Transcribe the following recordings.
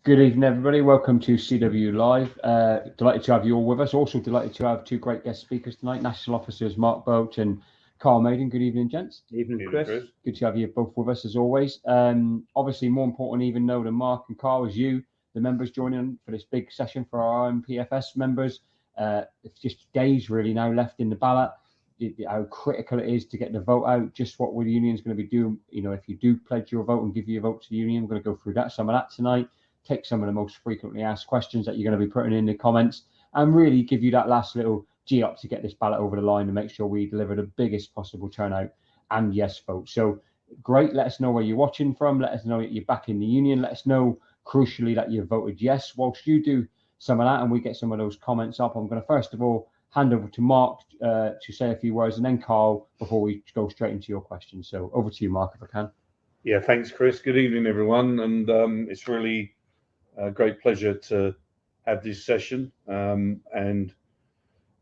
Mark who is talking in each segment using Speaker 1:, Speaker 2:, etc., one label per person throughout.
Speaker 1: Good evening, everybody. Welcome to CW Live. Delighted to have you all with us. Also delighted to have two great guest speakers tonight, National Officers Mark Boat and Carl Maiden. Good evening, gents.
Speaker 2: Evening, Chris.
Speaker 1: Good to have you both with us as always. Obviously, more important even though than Mark and Carl is you, the members joining for this big session for our RMPFS members. It's just days really now left in the ballot. How critical it is to get the vote out, just what the union's going to be doing. You know, if you do pledge your vote and give your vote to the union, we're going to go through some of that tonight. Take some of the most frequently asked questions that you're going to be putting in the comments and really give you that last little G-up to get this ballot over the line and make sure we deliver the biggest possible turnout and yes vote. So great. Let us know where you're watching from. Let us know that you're back in the union. Let us know, crucially, that you voted yes. Whilst you do some of that and we get some of those comments up, I'm going to first of all hand over to Mark to say a few words and then Carl before we go straight into your questions. So over to you, Mark, if I can.
Speaker 2: Yeah, thanks, Chris. Good evening, everyone. And it's really a great pleasure to have this session. And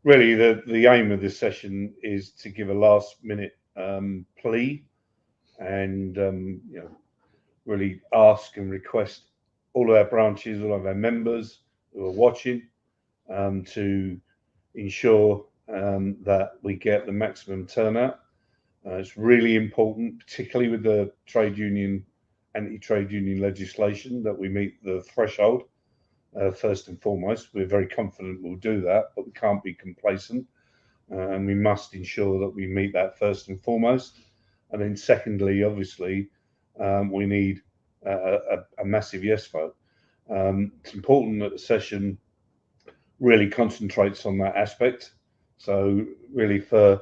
Speaker 2: really the aim of this session is to give a last minute plea and really ask and request all of our branches, all of our members who are watching to ensure that we get the maximum turnout. It's really important, particularly with the anti-trade union legislation, that we meet the threshold first and foremost. We're very confident we'll do that, but we can't be complacent, and we must ensure that we meet that first and foremost. And then secondly, obviously, we need a massive yes vote. It's important that the session really concentrates on that aspect. So really for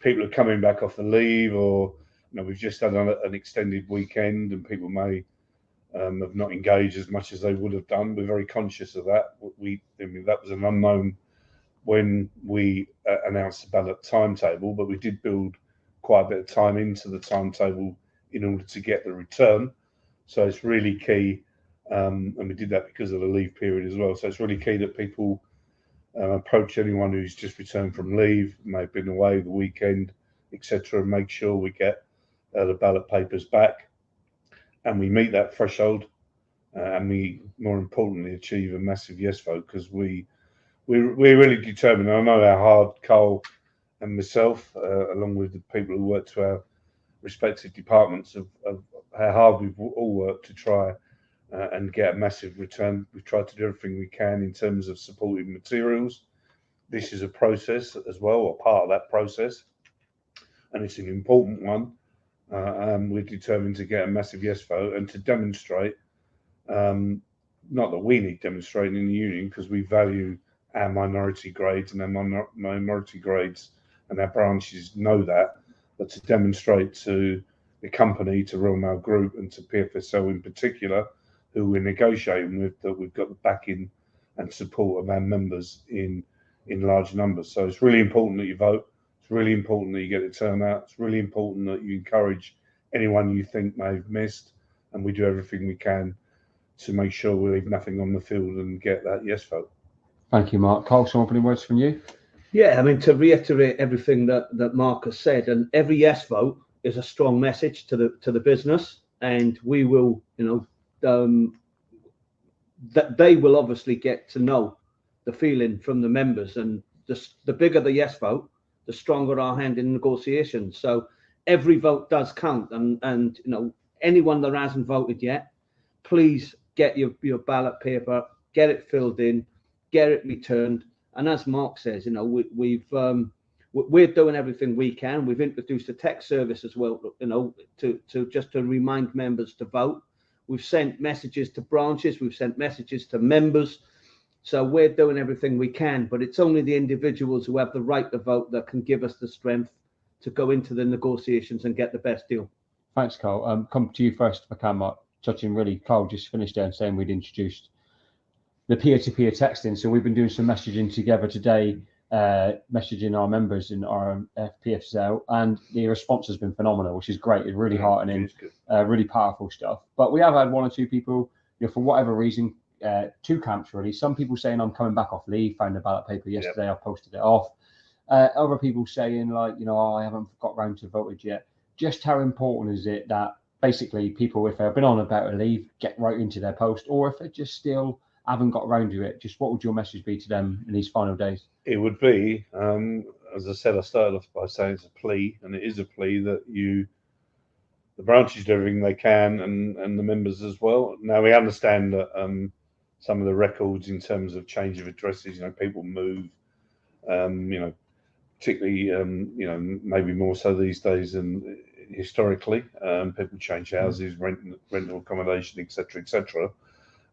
Speaker 2: people who are coming back off the leave, or we've just had an extended weekend and people may have not engaged as much as they would have done. We're very conscious of that. That was an unknown when we announced the ballot timetable, but we did build quite a bit of time into the timetable in order to get the return. So it's really key, and we did that because of the leave period as well. So it's really key that people approach anyone who's just returned from leave, may have been away the weekend, etc., and make sure we get the ballot papers back and we meet that threshold, and we, more importantly, achieve a massive yes vote, because we're really determined. I know how hard Carl and myself, along with the people who work to our respective departments, of how hard we've all worked to try and get a massive return. We've tried to do everything we can in terms of supporting materials. This is a process as well, or part of that process, and it's an important one. We're determined to get a massive yes vote and to demonstrate, not that we need demonstrating in the union, because we value our minority grades, and our minority grades and our branches know that, but to demonstrate to the company, to Royal Mail Group and to PFSL in particular, who we're negotiating with, that we've got the backing and support of our members in large numbers. So it's really important that you vote. It's really important that you get a turnout. It's really important that you encourage anyone you think may have missed, and we do everything we can to make sure we leave nothing on the field and get that yes vote.
Speaker 1: Thank you, Mark. Carl, some opening words from you?
Speaker 3: Yeah, I mean, to reiterate everything that Mark has said, and every yes vote is a strong message to the business, and we will, that they will obviously get to know the feeling from the members, and the bigger the yes vote, the stronger our hand in negotiations. So every vote does count, and anyone that hasn't voted yet, please get your ballot paper, get it filled in, get it returned. And as Mark says, we're doing everything we can. We've introduced a text service as well, to remind members to vote. We've sent messages to branches. We've sent messages to members. So we're doing everything we can, but it's only the individuals who have the right to vote that can give us the strength to go into the negotiations and get the best deal.
Speaker 1: Thanks, Carl. Come to you first, if I can, Mark. Touching really, Carl just finished there and saying we'd introduced the peer-to-peer texting. So we've been doing some messaging together today, messaging our members in RMPFS, and the response has been phenomenal, which is great. It's really heartening, really powerful stuff. But we have had one or two people, for whatever reason, two camps really. Some people saying I'm coming back off leave, found the ballot paper yesterday, I posted it off. Other people saying I haven't got round to voted yet. Just how important is it that basically people, if they've been on about a leave, get right into their post, or if they just still haven't got around to it, just what would your message be to them in these final days?
Speaker 2: It would be, as I said, I started off by saying it's a plea, and it is a plea that the branches do everything they can, and the members as well. Now we understand that some of the records in terms of change of addresses, people move, particularly, maybe more so these days than historically. People change houses, rental accommodation, etc.,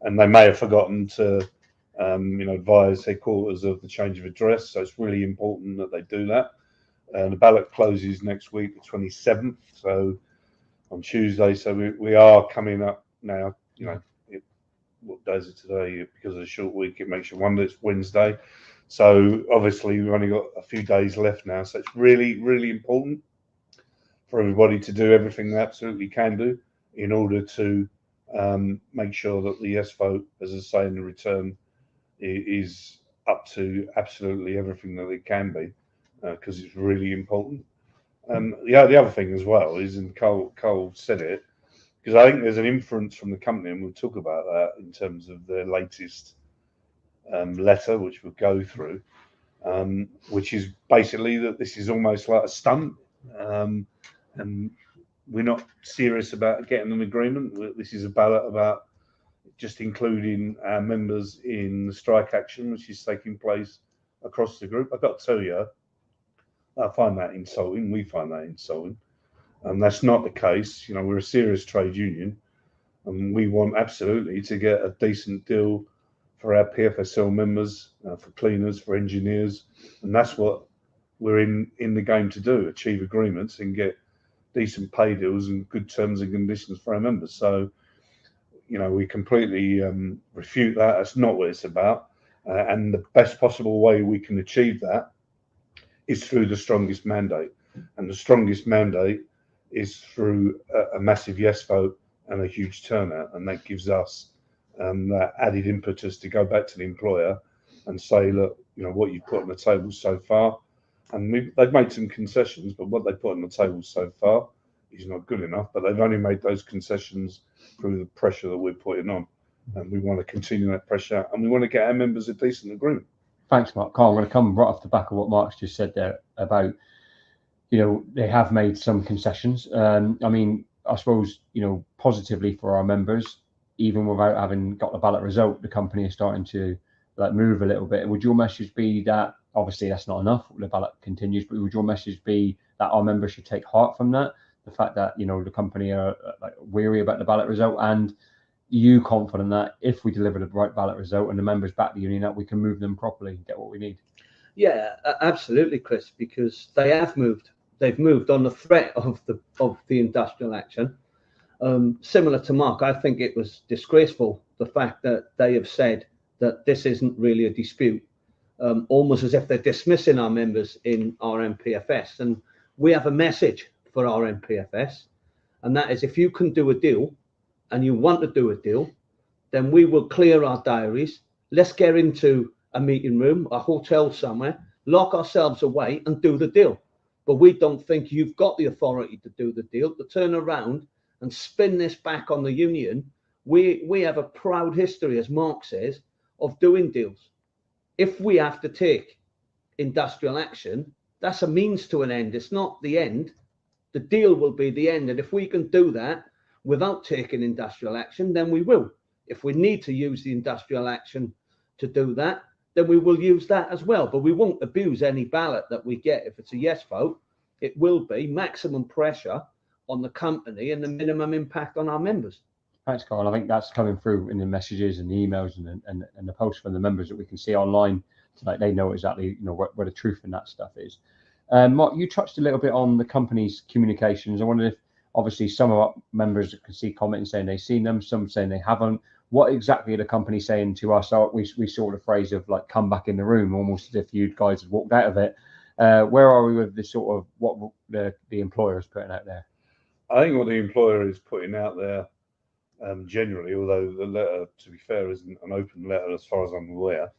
Speaker 2: and they may have forgotten to, advise headquarters of the change of address. So it's really important that they do that. The ballot closes next week, the 27th, so on Tuesday. So we are coming up now. What day is it today? Because of the short week, it makes you wonder. It's Wednesday. So obviously we've only got a few days left now. So it's really, really important for everybody to do everything they absolutely can do in order to make sure that the yes vote, as I say in the return, is up to absolutely everything that it can be, because it's really important. The other thing as well is, and Cole said it, because I think there's an inference from the company, and we'll talk about that in terms of their latest letter, which we'll go through, which is basically that this is almost like a stunt, and we're not serious about getting an agreement. This is a ballot about just including our members in the strike action, which is taking place across the group. I've got to tell you, I find that insulting. We find that insulting. And that's not the case. We're a serious trade union, and we want absolutely to get a decent deal for our PFSL members, for cleaners, for engineers. And that's what we're in the game to do, achieve agreements and get decent pay deals and good terms and conditions for our members. So, we completely refute that. That's not what it's about. And the best possible way we can achieve that is through the strongest mandate. And the strongest mandate is through a massive yes vote and a huge turnout. And that gives us that added impetus to go back to the employer and say, look, what you've put on the table so far. And they've made some concessions, but what they put on the table so far is not good enough. But they've only made those concessions through the pressure that we're putting on. And we want to continue that pressure, and we want to get our members a decent agreement.
Speaker 1: Thanks, Mark. Carl, I'm going to come right off the back of what Mark's just said there about, they have made some concessions. I suppose, positively for our members, even without having got the ballot result, the company is starting to move a little bit. Would your message be that, obviously that's not enough, the ballot continues, but would your message be that our members should take heart from that? The fact that, the company are weary about the ballot result, and you confident that if we deliver the right ballot result and the members back the union, that we can move them properly and get what we need?
Speaker 3: Yeah, absolutely, Chris, because they have moved. They've moved on the threat of the industrial action. Similar to Mark, I think it was disgraceful, the fact that they have said that this isn't really a dispute, almost as if they're dismissing our members in RMPFS. And we have a message for RMPFS, and that is, if you can do a deal and you want to do a deal, then we will clear our diaries. Let's get into a meeting room, a hotel somewhere, lock ourselves away and do the deal. But we don't think you've got the authority to do the deal, to turn around and spin this back on the union. We have a proud history, as Mark says, of doing deals. If we have to take industrial action, that's a means to an end. It's not the end. The deal will be the end. And if we can do that without taking industrial action, then we will. If we need to use the industrial action to do that, then we will use that as well. But we won't abuse any ballot that we get. If it's a yes vote, it will be maximum pressure on the company and the minimum impact on our members.
Speaker 1: Thanks, Carl. I think that's coming through in the messages and the emails and the posts from the members that we can see online tonight. They know exactly where the truth in that stuff is. Mark, you touched a little bit on the company's communications. I wondered if, obviously, some of our members can see comments saying they've seen them, some saying they haven't. What exactly are the company saying to us? We saw the phrase of come back in the room, almost as if you guys had walked out of it. Where are we with this sort of what the employer is putting out there?
Speaker 2: I think what the employer is putting out there, generally, although the letter, to be fair, isn't an open letter as far as I'm aware,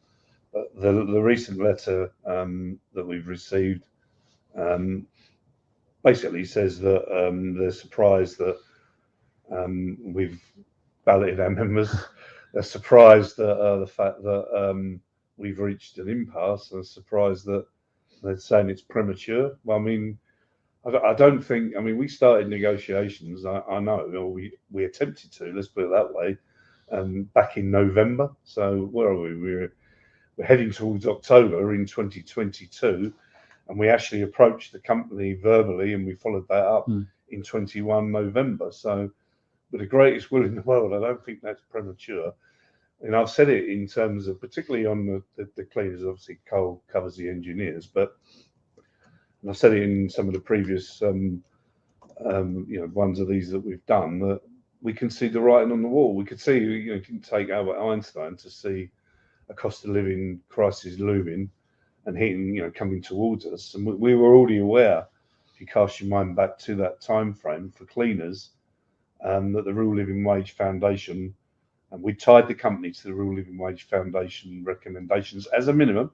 Speaker 2: but the recent letter that we've received basically says that they're surprised that We've balloted our members. They're surprised that the fact that we've reached an impasse, and surprised that they're saying it's premature. Well, I mean, I don't think. I mean, we started negotiations. I know, or we attempted to. Let's put it that way. Back in November. So where are we? We're heading towards October in 2022, and we actually approached the company verbally, and we followed that up in 21 November. So, with the greatest will in the world, I don't think that's premature. And I've said it in terms of, particularly on the cleaners. Obviously, Cole covers the engineers, but and I've said it in some of the previous ones of these that we've done, that we can see the writing on the wall. We could see, you can take Albert Einstein to see a cost of living crisis looming and hitting, coming towards us. And we were already aware, if you cast your mind back to that time frame for cleaners, that the Real Living Wage Foundation, and we tied the company to the Real Living Wage Foundation recommendations as a minimum,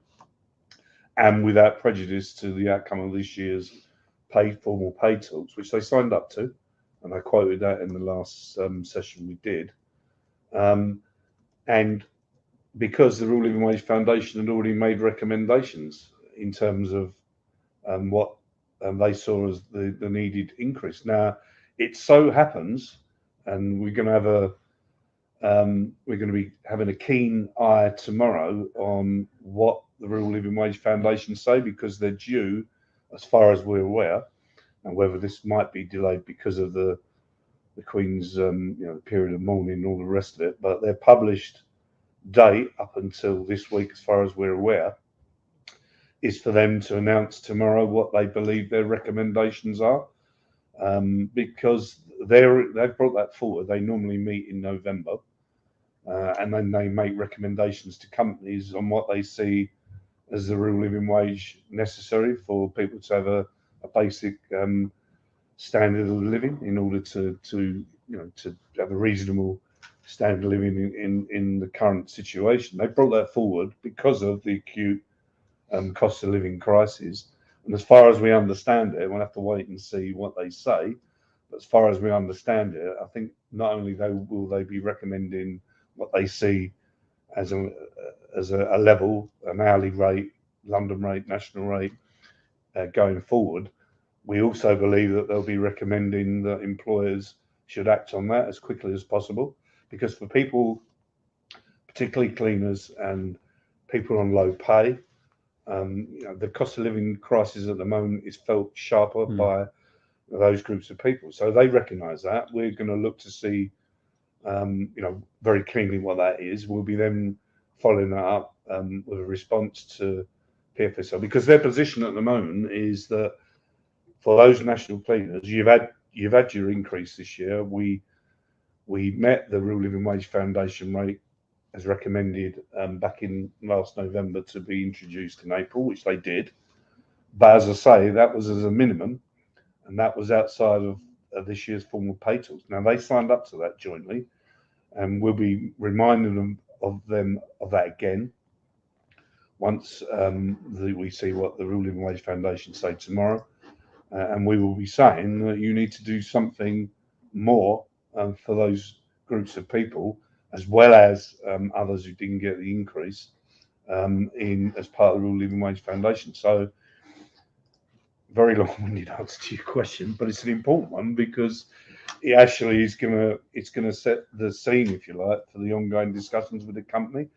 Speaker 2: and without prejudice to the outcome of this year's formal pay talks, which they signed up to, and I quoted that in the last session we did. And because the Real Living Wage Foundation had already made recommendations in terms of what they saw as the needed increase. Now, it so happens, and we're going to be having a keen eye tomorrow on what the Real Living Wage Foundation say, because they're due, as far as we're aware, and whether this might be delayed because of the Queen's period of mourning and all the rest of it, but their published date up until this week, as far as we're aware, is for them to announce tomorrow what they believe their recommendations are, because they've brought that forward. They normally meet in November, and then they make recommendations to companies on what they see as the real living wage necessary for people to have a basic standard of living in order to have a reasonable standard of living in the current situation. They brought that forward because of the acute cost of living crisis. And as far as we understand it, we'll have to wait and see what they say. But as far as we understand it, I think not only will they be recommending what they see as a level, an hourly rate, London rate, national rate going forward, we also believe that they'll be recommending that employers should act on that as quickly as possible. Because for people, particularly cleaners and people on low pay, the cost of living crisis at the moment is felt sharper by those groups of people. So they recognise that. We're going to look to see, very keenly what that is. We'll be then following that up with a response to PFSL, because their position at the moment is that for those national cleaners, you've had your increase this year. We met the Real Living Wage Foundation rate as recommended back in last November to be introduced in April, which they did. But as I say, that was as a minimum, and that was outside of this year's formal pay talks. Now, they signed up to that jointly, and we'll be reminding them of that again once we see what the Real Living Wage Foundation say tomorrow. And we will be saying that you need to do something more for those groups of people, as well as others who didn't get the increase as part of the Real Living Wage Foundation. So, very long-winded answer to your question, but it's an important one because it actually is it's gonna set the scene, if you like, for the ongoing discussions with the company.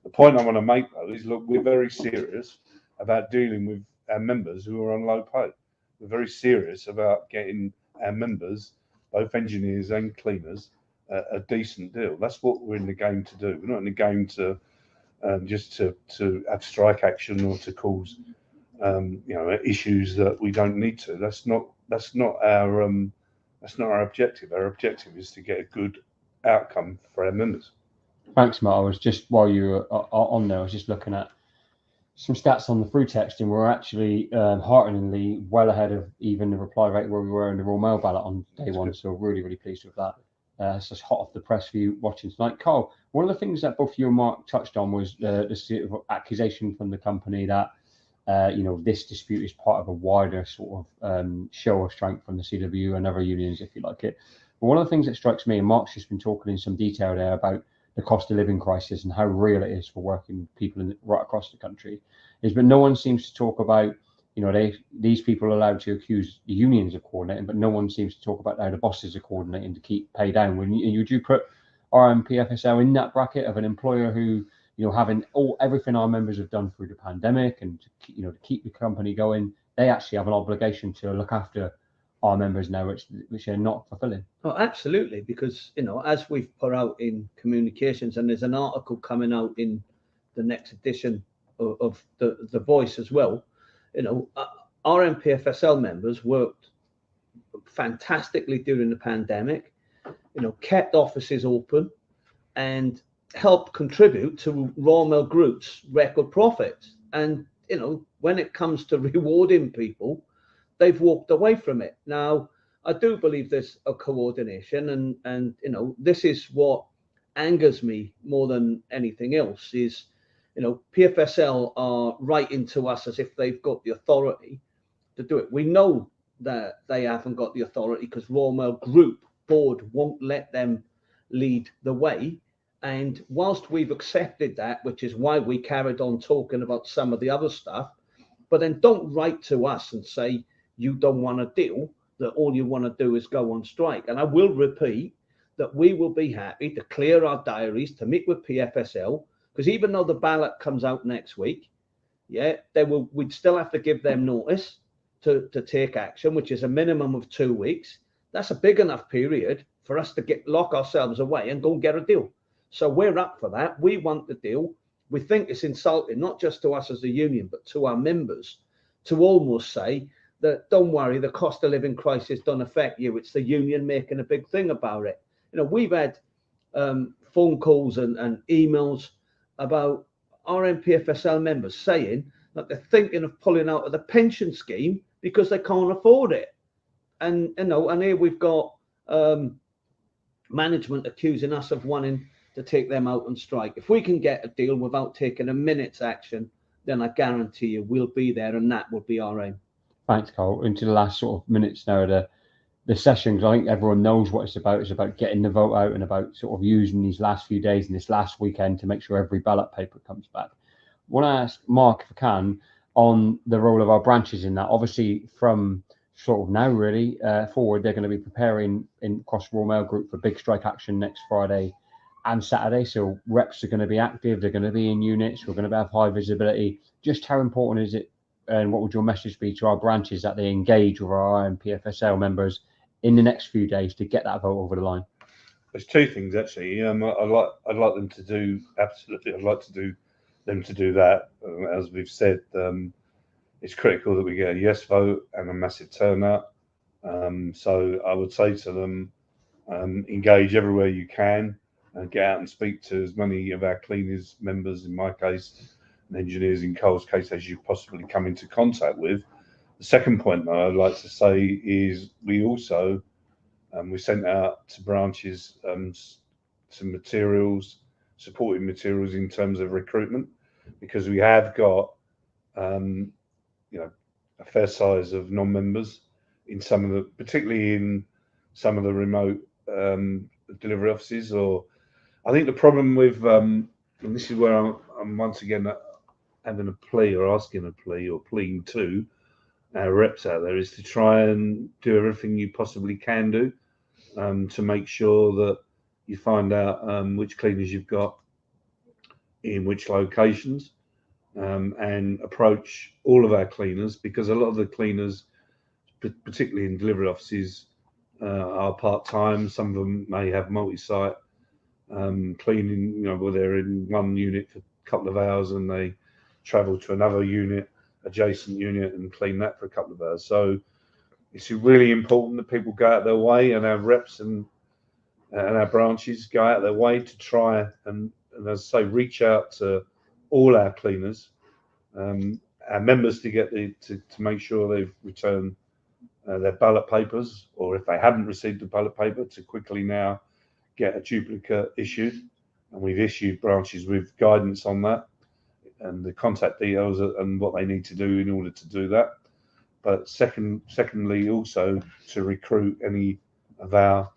Speaker 2: The point I want to make though is, look, we're very serious about dealing with our members who are on low pay. We're very serious about getting our members, both engineers and cleaners, a decent deal. That's what we're in the game to do. We're not in the game to just to have strike action or to cause issues that we don't need to. That's not our objective. Our objective is to get a good outcome for our members.
Speaker 1: Thanks, Matt. I was just, while you were on there, I was just looking at some stats on the through text, and we're actually hearteningly well ahead of even the reply rate where we were in the Royal Mail ballot on day one. So really, really pleased with that. It's just hot off the press for you watching tonight. Carl, one of the things that both you and Mark touched on was the sort of accusation from the company that this dispute is part of a wider sort of show of strength from the CWU and other unions, if you like it. But one of the things that strikes me, and Mark's just been talking in some detail there about the cost of living crisis and how real it is for working people right across the country, is that no one seems to talk about, you know, these people are allowed to accuse the unions of coordinating, but no one seems to talk about how the bosses are coordinating to keep pay down. Would you put RMPFSL in that bracket of an employer who, you know, having everything our members have done through the pandemic and to, you know, to keep the company going, they actually have an obligation to look after our members now, which they're not fulfilling?
Speaker 3: Oh, absolutely, because, you know, as we've put out in communications, and there's an article coming out in the next edition of the Voice as well, you know, RMPFSL members worked fantastically during the pandemic, you know, kept offices open and helped contribute to Royal Mail Group's record profits. And, you know, when it comes to rewarding people, they've walked away from it. Now, I do believe there's a coordination, and you know, this is what angers me more than anything else is, you know, PFSL are writing to us as if they've got the authority to do it. We know that they haven't got the authority because Royal Mail Group board won't let them lead the way. And whilst we've accepted that, which is why we carried on talking about some of the other stuff, but then don't write to us and say you don't want a deal, that all you want to do is go on strike. And I will repeat that we will be happy to clear our diaries to meet with PFSL, because even though the ballot comes out next week, yeah, we'd still have to give them notice to take action, which is a minimum of 2 weeks. That's a big enough period for us to lock ourselves away and go and get a deal. So we're up for that. We want the deal. We think it's insulting, not just to us as a union, but to our members, to almost say that, don't worry, the cost of living crisis don't affect you. It's the union making a big thing about it. You know, we've had phone calls and emails about RMPFSL members saying that they're thinking of pulling out of the pension scheme because they can't afford it. And, you know, and here we've got management accusing us of wanting to take them out on strike. If we can get a deal without taking a minute's action, then I guarantee you we'll be there, and that will be our aim.
Speaker 1: Thanks, Carl. Into the last sort of minutes now of the session, because I think everyone knows what it's about. It's about getting the vote out and about sort of using these last few days and this last weekend to make sure every ballot paper comes back. I want to ask Mark, if I can, on the role of our branches in that. Obviously, from sort of now really forward, they're going to be preparing across Royal Mail Group for big strike action next Friday and Saturday. So reps are going to be active. They're going to be in units. We're going to have high visibility. Just how important is it, and what would your message be to our branches that they engage with our RMPFSL members in the next few days to get that vote over the line?
Speaker 2: There's two things actually. I'd like them to do, absolutely. I'd like to do them to do that. As we've said, it's critical that we get a yes vote and a massive turnout. So I would say to them, engage everywhere you can and get out and speak to as many of our cleaners members, in my case, and engineers in Cole's case, as you possibly come into contact with. The second point that I'd like to say is we also we sent out to branches some materials, supporting materials in terms of recruitment, because we have got you know, a fair size of non-members in some of the, particularly in some of the remote delivery offices. Or I think the problem with and this is where I'm once again having a plea or asking a plea or pleading to our reps out there, is to try and do everything you possibly can do to make sure that you find out which cleaners you've got in which locations, and approach all of our cleaners, because a lot of the cleaners, particularly in delivery offices, are part-time. Some of them may have multi-site cleaning, you know, where they're in one unit for a couple of hours and they travel to another unit, adjacent unit, and clean that for a couple of hours. So it's really important that people go out their way, and our reps and our branches go out their way to try and as I say, reach out to all our cleaners, our members, to get to make sure they've returned their ballot papers, or if they haven't received the ballot paper, to quickly now get a duplicate issued. And we've issued branches with guidance on that and the contact details and what they need to do in order to do that. But secondly, also to recruit any of our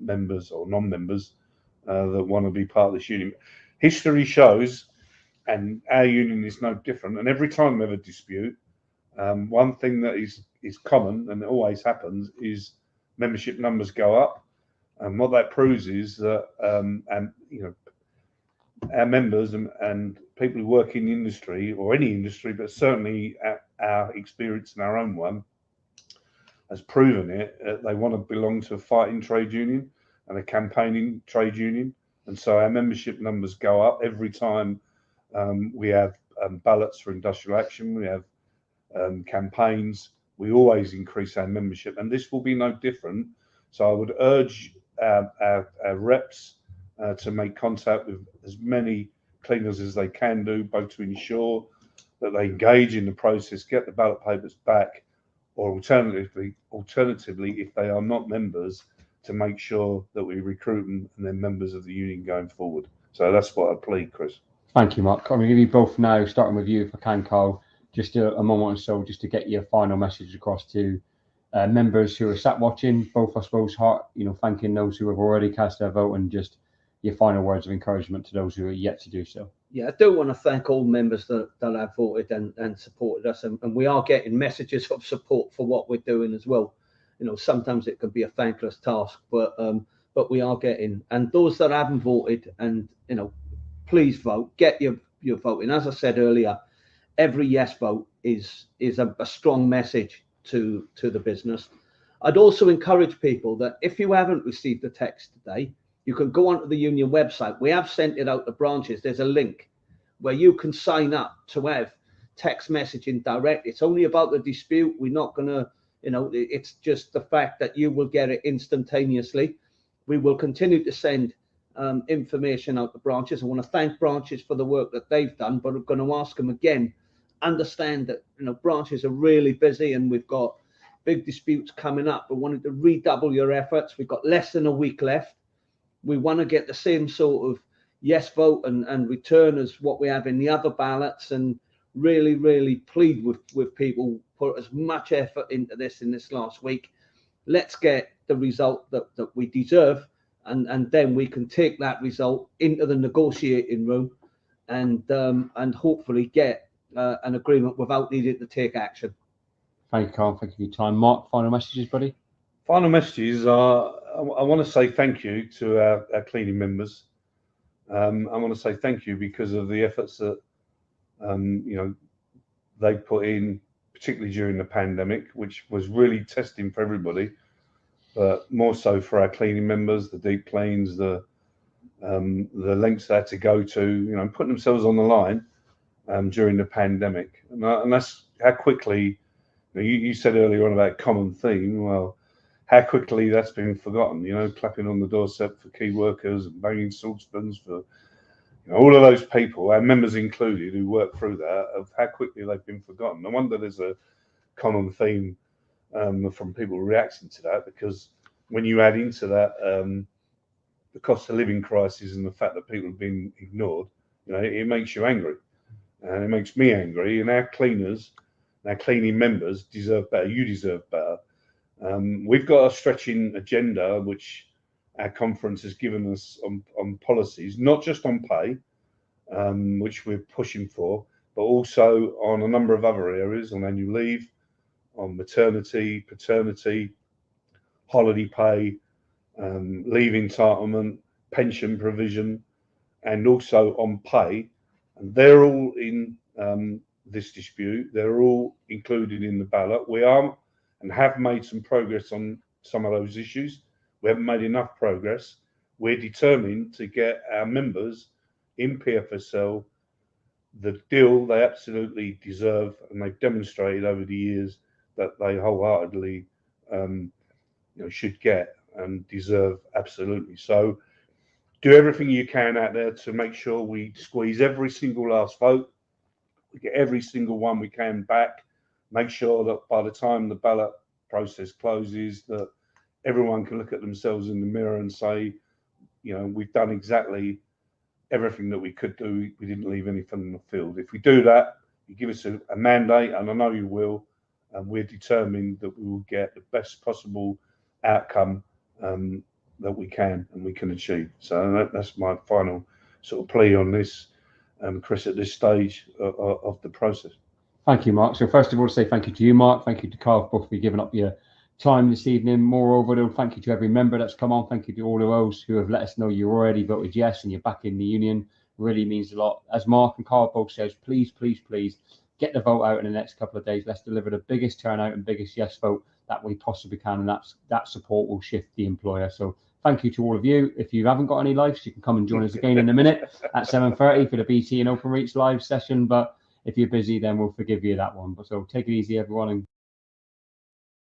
Speaker 2: members or non-members that want to be part of this union. History shows, and our union is no different, and every time we have a dispute, one thing that is common, and it always happens, is membership numbers go up. And what that proves is that and you know, our members and people who work in the industry, or any industry, but certainly our experience in our own one, has proven it. They want to belong to a fighting trade union and a campaigning trade union. And so our membership numbers go up every time we have ballots for industrial action, we have campaigns. We always increase our membership, and this will be no different. So I would urge our reps to make contact with as many cleaners as they can do, both to ensure that they engage in the process, get the ballot papers back, or alternatively, if they are not members, to make sure that we recruit them and they're members of the union going forward. So that's what I plead, Chris.
Speaker 1: Thank you, Mark. I'm going to give you both now, starting with you if I can, Carl, just a moment or so, just to get your final message across to members who are sat watching, both, I suppose, thanking those who have already cast their vote, and just your final words of encouragement to those who are yet to do so.
Speaker 3: Yeah, I do want to thank all members that have voted and supported us, and we are getting messages of support for what we're doing as well. You know, sometimes it can be a thankless task, but we are getting, and those that haven't voted, and you know, please vote, get your vote in. As I said earlier, every yes vote is a strong message to the business. I'd also encourage people that if you haven't received the text today, you can go onto the union website. We have sent it out to branches. There's a link where you can sign up to have text messaging direct. It's only about the dispute. We're not going to, you know, it's just the fact that you will get it instantaneously. We will continue to send information out to branches. I want to thank branches for the work that they've done, but I'm going to ask them again, understand that, you know, branches are really busy and we've got big disputes coming up. We wanted to redouble your efforts. We've got less than a week left. We want to get the same sort of yes vote and return as what we have in the other ballots, and really plead with people, put as much effort into this in this last week. Let's get the result that we deserve, and then we can take that result into the negotiating room and hopefully get an agreement without needing to take action.
Speaker 1: Thank you, Carl. Thank you for your time. Mark, final messages, buddy?
Speaker 2: Final messages are, I want to say thank you to our cleaning members. I want to say thank you because of the efforts that you know, they put in, particularly during the pandemic, which was really testing for everybody, but more so for our cleaning members, the deep cleans, the lengths they had to go to, you know, putting themselves on the line during the pandemic, and that's how quickly. You said earlier on about common theme. Well, how quickly that's been forgotten. You know, clapping on the doorstep for key workers and banging saucepans for, you know, all of those people, our members included, who work through that, of how quickly they've been forgotten. No wonder there's a common theme from people reacting to that, because when you add into that the cost of living crisis and the fact that people have been ignored, you know, it makes you angry, and it makes me angry. And our cleaners, our cleaning members deserve better. You deserve better. We've got a stretching agenda, which our conference has given us on policies, not just on pay, which we're pushing for, but also on a number of other areas, on annual leave, on maternity, paternity, holiday pay, leave entitlement, pension provision, and also on pay. And they're all in this dispute. They're all included in the ballot. We are and have made some progress on some of those issues. We haven't made enough progress. We're determined to get our members in PFSL the deal they absolutely deserve, and they've demonstrated over the years that they wholeheartedly you know, should get and deserve absolutely. So do everything you can out there to make sure we squeeze every single last vote. We get every single one we can back. Make sure that by the time the ballot process closes, that everyone can look at themselves in the mirror and say, you know, we've done exactly everything that we could do. We didn't leave anything on the field. If we do that, you give us a mandate, and I know you will, and we're determined that we will get the best possible outcome that we can and we can achieve. So that's my final sort of plea on this, Chris, at this stage of the process.
Speaker 1: Thank you, Mark. So first of all, to say thank you to you, Mark. Thank you to Carl both for giving up your time this evening. Moreover, though, thank you to every member that's come on. Thank you to all of those who have let us know you already voted yes and you're back in the union. Really means a lot. As Mark and Carl both says, please, please, please get the vote out in the next couple of days. Let's deliver the biggest turnout and biggest yes vote that we possibly can, and that support will shift the employer. So thank you to all of you. If you haven't got any lives, you can come and join us again in a minute at 7:30 for the BT and Open Reach live session. But if you're busy, then we'll forgive you that one. But so take it easy, everyone, and